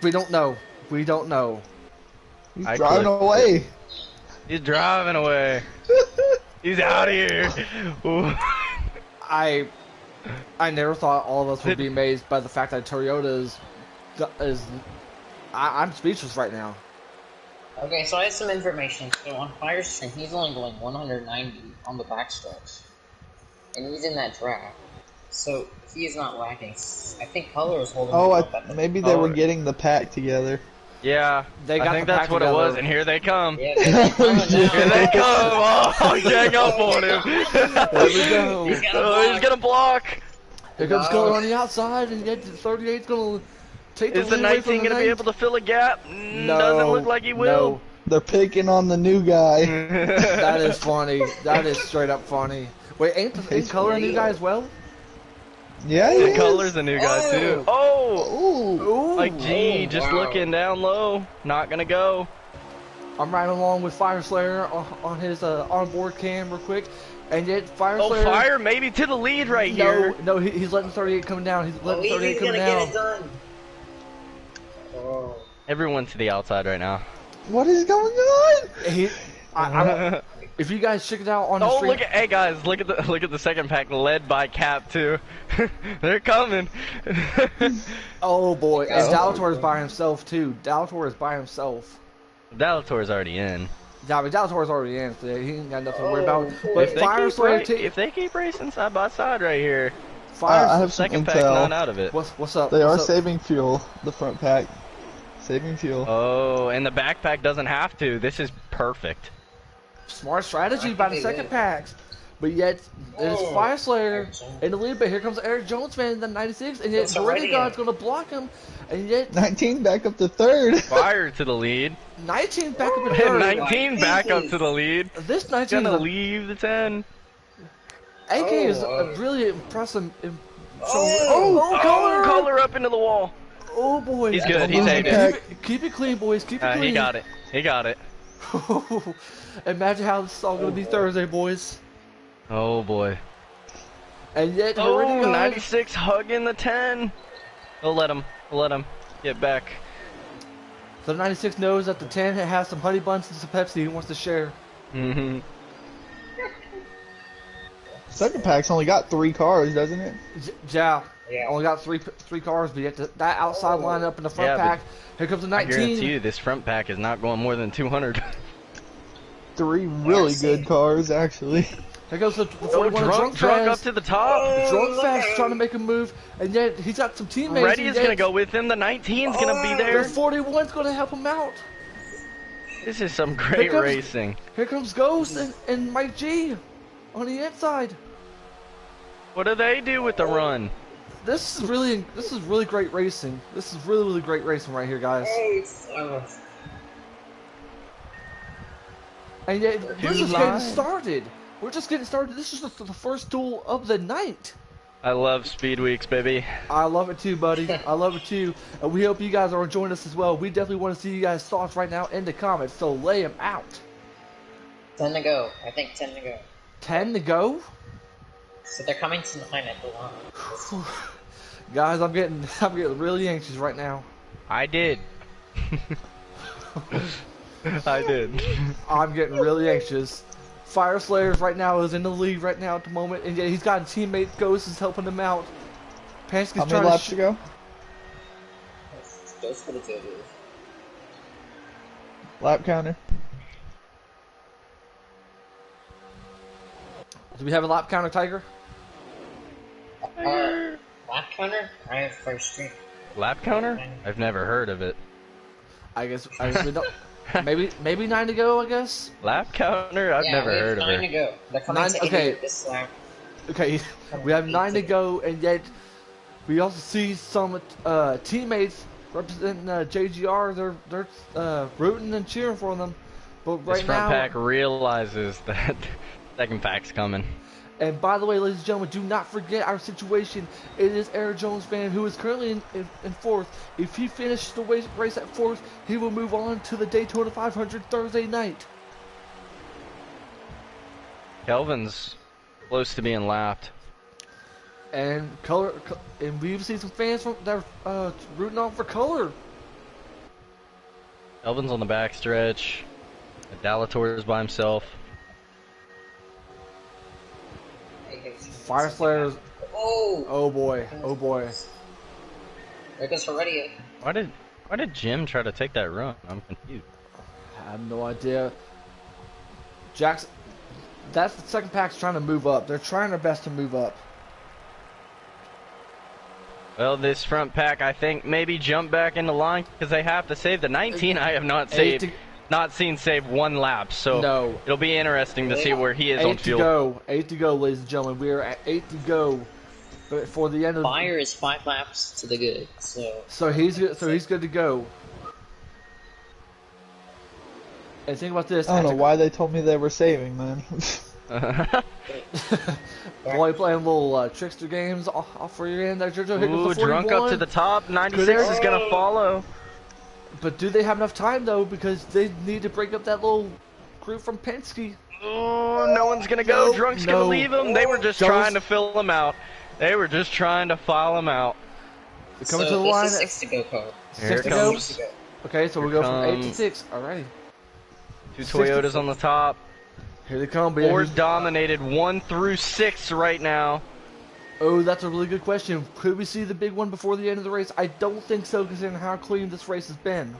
A: We don't know. We don't know.
D: He's
C: I
D: driving
C: clicked.
D: away.
C: He's driving away. He's out of here. Ooh.
A: I never thought all of us would be amazed by the fact that Toyota is. I'm speechless right now.
B: Okay, so I have some information. So on Firestream, he's only going 190 on the backstretch. And he's in that track. So he is not lacking. I think Color is holding him up at the
D: maybe they were getting the pack together.
C: Yeah,
A: They got
C: I think
A: the
C: that's
A: pack
C: what it
A: together.
C: was, and here they come.
B: Yeah, they're coming now.
C: Here they come! Oh, gang up on him!
A: There we go.
B: He's got a
C: Oh, he's
B: block.
C: gonna block!
A: Here comes Color on the outside, and yet the 38's gonna take the
C: Is the
A: lead away from
C: 19
A: the
C: gonna be
A: 9.
C: able to fill a gap?
A: No,
C: Doesn't look like he will.
D: They're picking on the new guy.
A: No. That is funny. That is straight up funny. Wait, ain't Color a new guy as well?
D: Yeah, he
C: The
D: is.
C: Color's a new guy too. Oh!
D: Ooh.
A: Ooh.
C: Like, gee, just
B: wow.
C: looking down low. Not gonna go.
A: I'm riding along with Fire Slayer on his onboard cam real quick, and yet Fire
C: Oh,
A: Slayer.
C: Fire maybe to the lead right here.
A: No, he's letting 38 come down. He's letting 38
B: He's
A: come
B: gonna
A: down.
B: get it done. Oh.
C: Everyone to the outside right now.
D: What is going on?
A: If you guys check it out on the
C: Oh,
A: stream,
C: look at hey guys, look at the second pack led by Cap too. They're coming.
A: oh boy, and
D: Oh.
A: Dalator is by himself too. Dalator is by himself.
C: Dalator's already in.
A: Yeah, but Dalator's already in, so he ain't got nothing to worry about. But
C: If they,
A: Fire
C: keep
A: Slayer,
C: if they keep racing side by side right here,
A: Fire,
D: I have some
C: second pack
D: intel.
C: not out of it.
A: what's up?
D: They are
A: What's up?
D: saving fuel. The front pack, saving fuel.
C: Oh, and the backpack doesn't have to. This is perfect.
A: Smart strategy
B: I
A: by the
B: think they
A: second
B: did.
A: packs. But yet, there's
B: Oh,
A: Fire Slayer
B: Eric Jones.
A: in the lead, but here comes Eric Jones fan in the 96, and yet
B: That's already
A: God's
B: in.
A: going to block him, and yet
D: 19 back up to third.
C: Fire to the lead.
A: 19 back up in
C: And
A: third.
C: 19 back up to the lead.
A: This 19
C: Gonna
A: is
C: leave the 10.
A: AK is
B: Oh,
A: really impressive.
B: Oh,
C: Oh, color up into the wall.
A: Oh boy.
C: He's good.
D: He's
C: He's
D: ate
C: ate it.
A: Keep it clean, boys. Keep it clean.
C: He got it. He got it.
A: Imagine how this is all going to be Thursday, boys.
C: Oh boy.
A: And yet,
C: Oh,
A: already guys,
C: 96 hugging the 10. He'll let him. Get back.
A: the 96 knows that the 10 has some honey buns and some Pepsi he wants to share.
C: Mm-hmm.
D: Second pack's only got 3 cars, doesn't it?
A: Yeah.
B: Yeah.
A: Only got three cars, but yet that outside lineup in the front
C: Yeah, but
A: pack. Here comes the
C: I
A: 19.
C: guarantee you this front pack is not going more than 200.
D: 3 really good cars, actually.
A: Here goes the
C: Oh,
A: 41
C: drunk up
A: Fast.
C: to the top.
A: Drunk Fast trying to make a move, and yet he's got some teammates.
C: Reddy is
A: and
C: gonna
A: yet
C: go with him. The 19's gonna be
A: The
C: there.
A: 41's going to help him out.
C: This is some great
A: comes-
C: racing.
A: Here comes Ghost and Mike G on the inside.
C: What do they do with the run?
A: This is really great racing. This is really great racing right here, guys. And yet we're just getting
C: line.
A: started. We're just getting started. This is the first duel of the night.
C: I love Speed Weeks, baby.
A: I love it too, buddy. I love it too. And we hope you guys are enjoying us as well. We definitely want to see you guys' thoughts right now in the comments. So lay them out.
B: 10 to go. I think 10 to go.
A: 10 to go.
B: So they're coming to 9 at the line.
A: Guys, I'm getting really anxious right now.
C: I did. I did.
A: I'm getting really anxious. Fire Slayers right now is in the lead right now at the moment, and yet he's got a teammate Ghost is helping him out. Pansky's
D: How
A: trying
D: many
A: to
D: laps to go?
B: Those for the two.
D: Lap counter.
A: Do we have a lap counter, Tiger?
B: Lap counter? I have first stream.
C: Lap counter? I've never heard of it.
A: I guess we don't. Maybe 9 to go. I guess.
C: Lap counter? I've
B: Yeah,
C: never
B: we have
C: heard of
B: 9 to
C: it.
B: go. They're coming
A: 9
B: to
A: okay.
B: okay. This lap.
A: Okay, we have 9 to go, and yet we also see some teammates representing JGR. They're rooting and cheering for them. But
C: This
A: right
C: front
A: now,
C: pack realizes that second pack's coming.
A: and by the way, ladies and gentlemen, do not forget our situation. It is Eric Jones fan who is currently in fourth. If he finishes the race at fourth, he will move on to the Daytona 500 Thursday night.
C: Kelvin's close to being lapped.
A: And and we've seen some fans that are rooting on for color.
C: Kelvin's on the back stretch. Dalator's by himself.
A: Fire Slayers.
B: Oh!
A: Oh boy. Oh boy.
B: There goes Heredia.
C: Why did Jim try to take that run? I'm confused.
A: I have no idea. Jackson. That's the second pack's trying to move up. They're trying their best to move up.
C: Well, this front pack, I think, maybe jump back into line because they have to save the 19. I have not seen save one lap, so
A: no.
C: It'll be interesting to see where he is on fuel.
A: 8 to go, ladies and gentlemen. We are at 8 to go for the end of.
B: Fire is 5 laps to the good,
A: so he's good to go. And think about this.
D: I don't know why they told me they were saving, man.
A: Boy, playing little trickster games off for your end there, Jojo.
C: Ooh, drunk up to the top. 96 is gonna follow.
A: But do they have enough time though? Because they need to break up that little group from Penske.
C: Oh, no one's gonna go. Drunk's gonna leave him. They were just trying to fill him out. They were just trying to file him out.
A: We're coming to the line.
B: 6 to go car.
A: 6 to go. Okay, so we go from 8 to 6. Alrighty.
C: 2 Toyotas on the top.
A: Here they come.
C: Ford dominated 1 through 6 right now.
A: Oh, that's a really good question. Could we see the big one before the end of the race? I don't think so, considering how clean this race has been.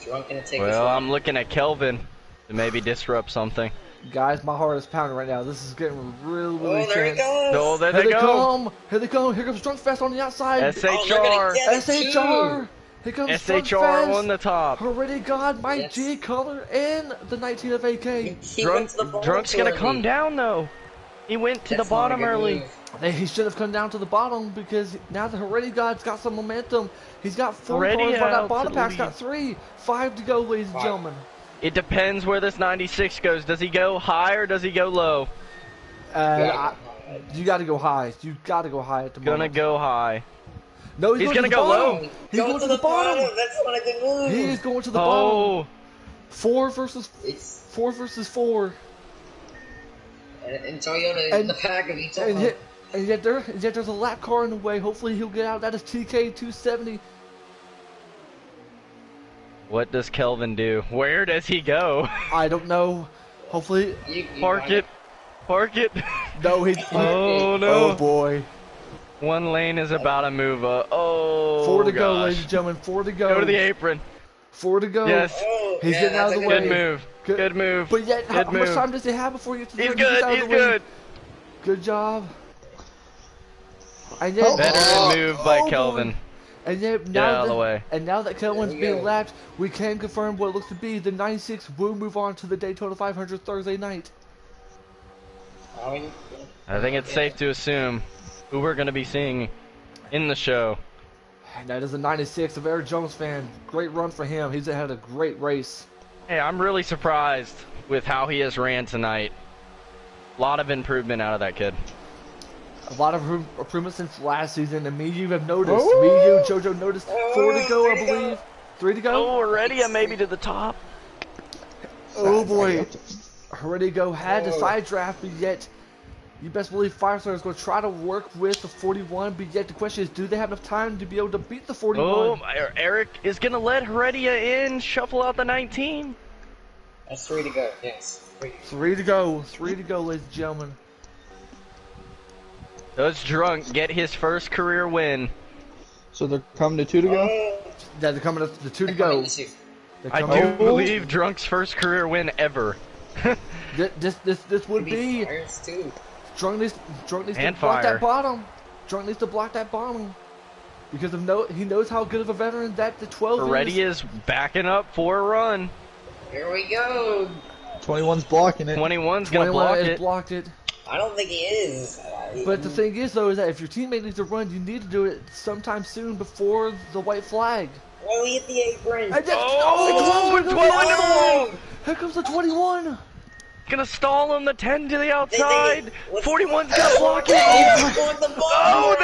C: Well, I'm looking at Kelvin to maybe disrupt something.
A: Guys, my heart is pounding right now. This is getting really, really
B: there he
A: tense.
B: goes.
C: Oh, there they go.
A: Here they come. Here comes Drunk Fest on the outside.
C: SHR.
A: SHR. Here comes
C: SHR on the top.
A: Already God, my G color, and the 19 of AK.
C: Drunk's gonna come down though. He went to the bottom early.
A: He should have come down to the bottom because now the Heredia God's got some momentum. He's got 4 cars, while that bottom pack's got 3. 5 to go, ladies and gentlemen.
C: It depends where this 96 goes. Does he go high or does he go low?
A: You got to go high. You got to go high at the moment.
C: Gonna go high.
A: No, he's going to go low. He's
B: going to the bottom. That's not a good move.
A: He is going to the bottom. 4 versus 4.
B: And Toyota in the pack of each other.
A: And yet there's a lap car in the way. Hopefully he'll get out. That is TK 270.
C: What does Kelvin do? Where does he go?
A: I don't know. Hopefully
C: park it. Park it.
A: No,
C: oh no.
A: Oh boy.
C: One lane is about to move up. Oh,
A: 4 to go, ladies and gentlemen. 4 to go.
C: Go to the apron.
A: 4 to go.
C: Yes.
A: He's getting out of the way.
C: Good move. Good move.
A: But yet, how much time does he have before he gets to the
C: He's good. He's good.
A: Good job. And yet,
C: better move by Kelvin.
A: And yet, now that Kelvin's being lapped, we can confirm what looks to be the 96 will move on to the Daytona 500 Thursday night.
C: I think it's safe to assume who we're going to be seeing in the show.
A: And that is a 96 of Eric Jones fan. Great run for him. He's had a great race.
C: Hey, I'm really surprised with how he has ran tonight. A lot of improvement out of that kid.
A: A lot of improvement since last season, and me and you have noticed. Me and you and JoJo noticed. 4 to go, I believe. 3 to go.
C: Oh, Heredia maybe to the top.
A: Oh boy. Heredia had the side draft, but yet you best believe Firestar is going to try to work with the 41, but yet the question is, do they have enough time to be able to beat the 41?
C: Oh, Eric is going to let Heredia in, shuffle out the 19.
B: That's 3 to go, yes.
A: 3 to go. 3 to go, ladies and gentlemen.
C: Does Drunk get his first career win?
D: So they're coming to 2 to go?
A: Yeah, they're coming to 2 to go.
C: I do believe Drunk's first career win ever.
A: This would be... Drunk needs to block that bottom. Drunk needs to block that bottom. Because he knows how good of a veteran that the 12
C: Heredia is backing up for a run.
B: Here we go.
D: 21's blocking it.
C: 21's gonna block
A: has
C: it.
A: blocked it.
B: I don't think he is.
A: But the thing is, though, is that if your teammate needs to run, you need to do it sometime soon before the white flag.
B: Well, we hit the apron.
A: And
C: Oh,
A: the
C: 12 into the wall.
A: Here comes the 21.
C: Gonna stall him. The 10 to the outside.
B: What's-
C: 41's gonna block it. Oh,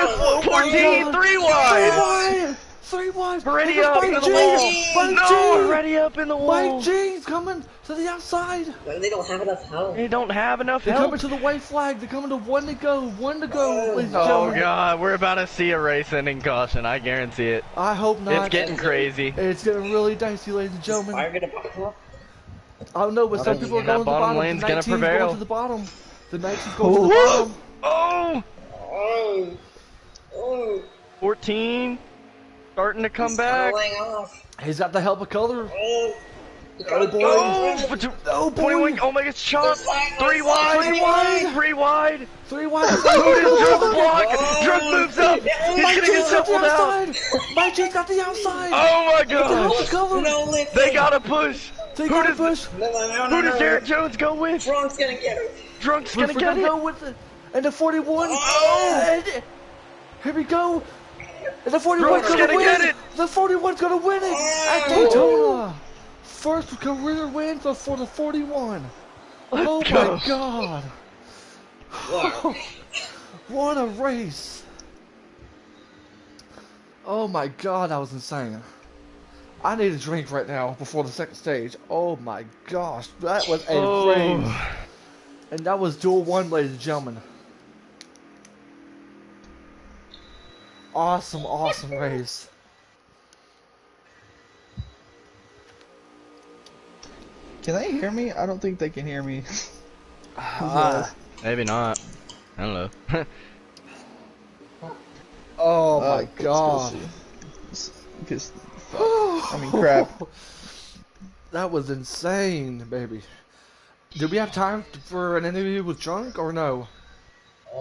C: the 14, 3 wide.
A: 3 wide.
C: Ready
A: Here
C: up
A: comes
C: in
A: Mike
C: the
A: G.
C: wall.
A: Mike
C: No,
A: G.
C: ready up in the wall.
A: Mike G's coming to the outside.
B: Well, they don't have enough help.
C: They don't have enough
A: They're
C: help.
A: coming to the white flag. They're coming to 1 to go. 1 to go, ladies and
C: Oh
A: gentlemen.
C: god, we're about to see a race-ending caution. I guarantee it.
A: I hope not.
C: It's getting crazy.
A: It's getting really dicey, ladies and gentlemen.
B: Fire gonna back up?
A: I don't know, but some
B: That
A: people are going to the
C: bottom
A: bottom.
C: lane's
A: The
C: gonna
A: 19's
C: prevail.
A: going to the bottom. The 19's going to the bottom.
C: Oh,
B: Oh. Oh.
C: 14 starting to come
B: He's
C: back.
B: falling off.
A: He's got the help of color.
B: Oh.
A: Oh, boy.
C: Oh, 21. Oh my God, shot. 3 wide.
A: 3 wide.
C: 3 wide.
A: 3 wide.
C: Who does Drunk block?
B: Oh.
C: Drunk moves up. He's
A: Mike
C: gonna
A: G's
C: get
A: got the
C: shuffled out.
A: outside. Mike G's got the outside.
C: Oh my
A: The help of
C: gosh.
A: color.
B: No lift.
C: They gotta push.
A: They
C: Who
A: got
C: does
A: push.
C: Who does Derek Jones go with?
B: Drunk's gonna get him.
C: Drunk's
A: We're
C: gonna
A: gonna
C: get it.
A: go with the and the 41.
B: Oh.
A: And here we go. And the 41's
C: Drunk's
A: gonna
C: gonna
A: win.
C: get it.
A: The 41's gonna win it at Daytona. First career win for the 41. Oh
C: go.
A: my God.
B: Wow.
A: What a race. Oh my God, that was insane. I need a drink right now before the second stage. Oh my gosh, that was a race. And that was Duel 1, ladies and gentlemen. Awesome, awesome race.
D: Can they hear me? I don't think they can hear me.
C: Maybe not. I don't know.
A: Oh my
D: let's go
A: God.
D: see. Because, I mean, crap.
A: That was insane, baby. Did we have time for an interview with Drunk or no?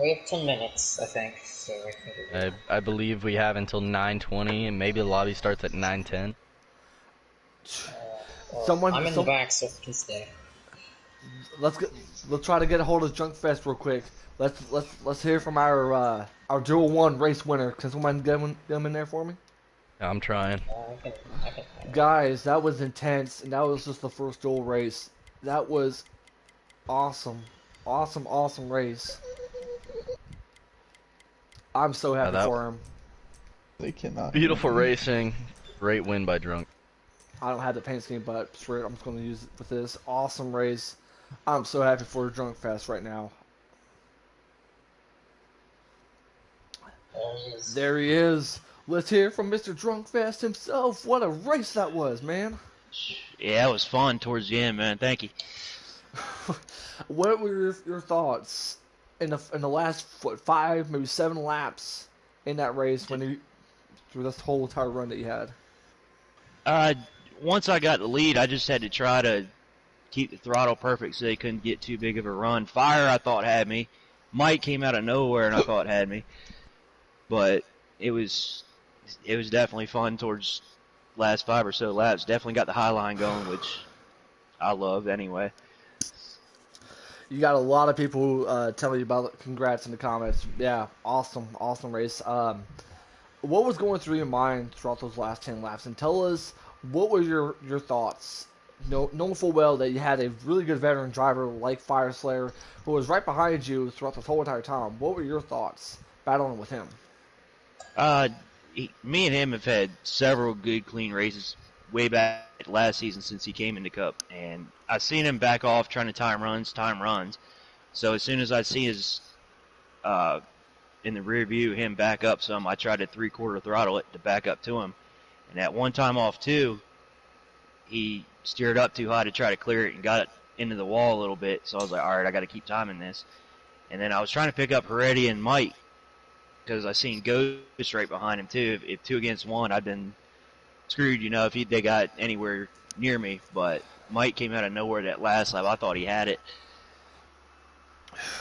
B: We have 10 minutes, I think. So we can
C: I believe we have until 9:20, and maybe the lobby starts at 9:10.
B: I'm in the back, so we can stay.
A: Let's try to get a hold of Drunk Fest real quick. Let's hear from our Duel 1 race winner. Can someone get him in there for me?
C: I'm trying.
B: I can.
A: Guys, that was intense, and that was just the first duel race. That was awesome. Awesome race. I'm so happy
C: that-
A: for him.
D: They cannot.
C: Beautiful racing. Great win by Drunk.
A: I don't have the paint scheme, but swear I'm just going to use it with this. Awesome race. I'm so happy for Drunk Fest right now.
B: There he is.
A: There he is. Let's hear from Mr. Drunk Fest himself. What a race that was, man.
E: Yeah, it was fun towards the end, man. Thank you.
A: What were your thoughts in the last 5, maybe 7 laps in that race when you through this whole entire run that you had?
E: Once I got the lead, I just had to try to keep the throttle perfect so they couldn't get too big of a run. Fire, I thought, had me. Mike came out of nowhere and I thought had me. But it was definitely fun towards last 5 or so laps. Definitely got the high line going, which I loved anyway.
A: You got a lot of people telling you about it. Congrats in the comments. Yeah, awesome race. What was going through your mind throughout those last 10 laps? And tell us, what were your thoughts? Knowing full well that you had a really good veteran driver like Fire Slayer who was right behind you throughout this whole entire time. What were your thoughts battling with him?
E: Me and him have had several good, clean races way back last season since he came into Cup, and I seen him back off trying to time runs. So as soon as I see his in the rear view him back up some, I tried to 3/4 throttle it to back up to him, and at one time off too, he steered up too high to try to clear it and got it into the wall a little bit. So I was like, all right, I got to keep timing this, and then I was trying to pick up Heredia and Mike, because I seen Ghost right behind him too. If 2 against 1, I'd been screwed, if they got anywhere near me. But Mike came out of nowhere that last lap. I thought he had it.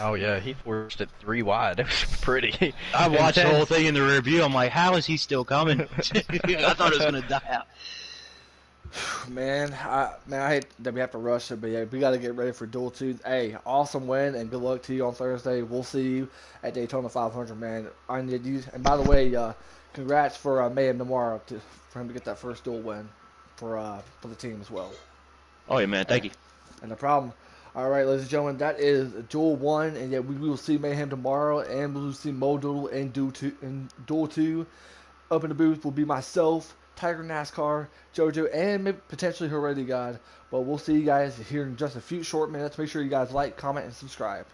C: Oh yeah, he forced it 3 wide. It was pretty.
E: I watched the
C: intense.
E: whole thing in the review. I'm like, how is he still coming? I thought it was gonna die out.
A: Man, I hate that we have to rush it, but yeah, we got to get ready for Duel 2. Hey, awesome win, and good luck to you on Thursday. We'll see you at Daytona 500, man. I need you. And by the way, congrats for Mayhem tomorrow for him to get that first Duel win for the team as well.
E: Oh yeah, man.
A: And,
E: Thank you.
A: and no problem. All right, ladies and gentlemen, that is Duel 1, and yeah, we will see Mayhem tomorrow, and we will see Mo Doodle in Duel 2. Up in the booth will be myself, Tiger NASCAR, JoJo, and maybe potentially Heredity God. But we'll see you guys here in just a few short minutes. Make sure you guys like, comment, and subscribe.